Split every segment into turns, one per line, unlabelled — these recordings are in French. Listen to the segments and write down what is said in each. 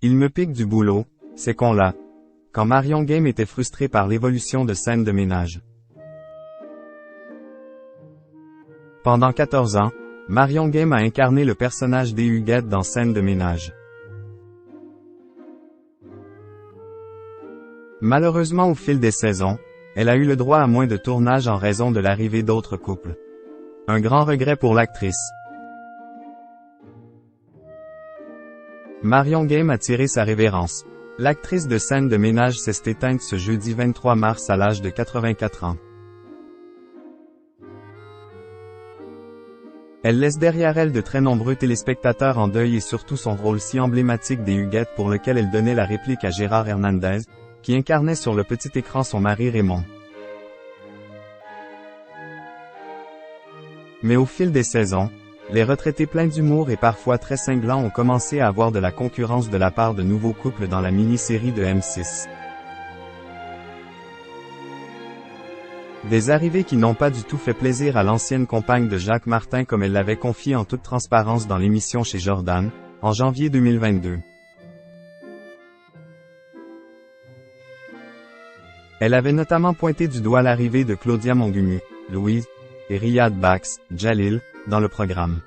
Il me pique du boulot, c'est qu'on l'a. Quand Marion Game était frustrée par l'évolution de scène de ménage. Pendant 14 ans, Marion Game a incarné le personnage d'Huguette dans Scène de ménage. Malheureusement au fil des saisons, elle a eu le droit à moins de tournages en raison de l'arrivée d'autres couples. Un grand regret pour l'actrice. Marion Game a tiré sa révérence. L'actrice de Scène de ménage s'est éteinte ce jeudi 23 mars à l'âge de 84 ans. Elle laisse derrière elle de très nombreux téléspectateurs en deuil et surtout son rôle si emblématique d'Huguette pour lequel elle donnait la réplique à Gérard Hernandez, qui incarnait sur le petit écran son mari Raymond. Mais au fil des saisons, les retraités pleins d'humour et parfois très cinglants ont commencé à avoir de la concurrence de la part de nouveaux couples dans la mini-série de M6. Des arrivées qui n'ont pas du tout fait plaisir à l'ancienne compagne de Jacques Martin comme elle l'avait confié en toute transparence dans l'émission chez Jordan, en janvier 2022. Elle avait notamment pointé du doigt l'arrivée de Claudia Mongumu, Louise, et Riyad Bax, Jalil, dans le programme.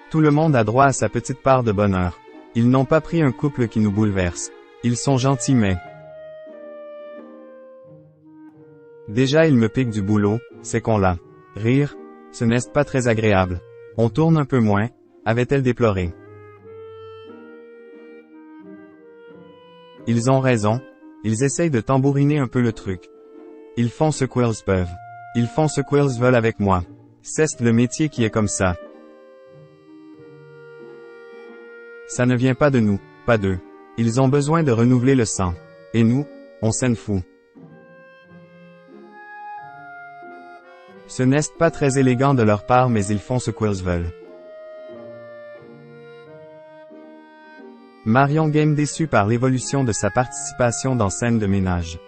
Tout le monde a droit à sa petite part de bonheur. Ils n'ont pas pris un couple qui nous bouleverse. Ils sont gentils mais... Déjà il me pique du boulot, c'est qu'on l'a. Rire, ce n'est pas très agréable. On tourne un peu moins, avait-elle déploré. Ils ont raison, ils essayent de tambouriner un peu le truc. Ils font ce qu'ils peuvent. Ils font ce qu'ils veulent avec moi. C'est le métier qui est comme ça. Ça ne vient pas de nous, pas d'eux. Ils ont besoin de renouveler le sang. Et nous, on s'en fout. Ce n'est pas très élégant de leur part mais ils font ce qu'ils veulent. Marion Game déçue par l'évolution de sa participation dans Scène de ménage.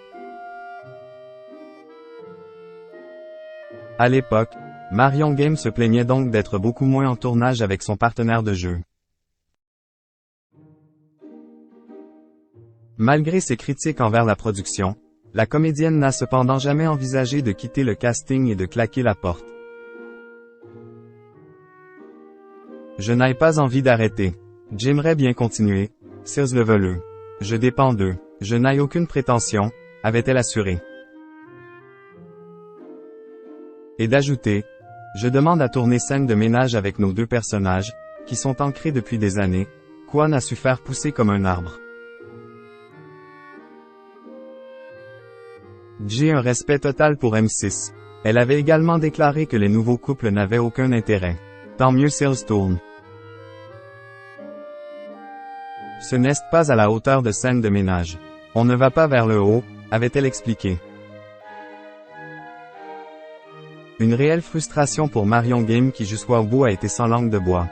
À l'époque, Marion Game se plaignait donc d'être beaucoup moins en tournage avec son partenaire de jeu. Malgré ses critiques envers la production, la comédienne n'a cependant jamais envisagé de quitter le casting et de claquer la porte. Je n'ai pas envie d'arrêter. J'aimerais bien continuer, s'ils le veulent. Je dépends d'eux. Je n'ai aucune prétention, avait-elle assuré. Et d'ajouter, je demande à tourner Scène de ménage avec nos deux personnages, qui sont ancrés depuis des années, Kwan a su faire pousser comme un arbre. J'ai un respect total pour M6. Elle avait également déclaré que les nouveaux couples n'avaient aucun intérêt. Tant mieux s'ils tournent. Ce n'est pas à la hauteur de Scène de ménage. On ne va pas vers le haut, avait-elle expliqué. Une réelle frustration pour Marion Game qui jusqu'au bout a été sans langue de bois.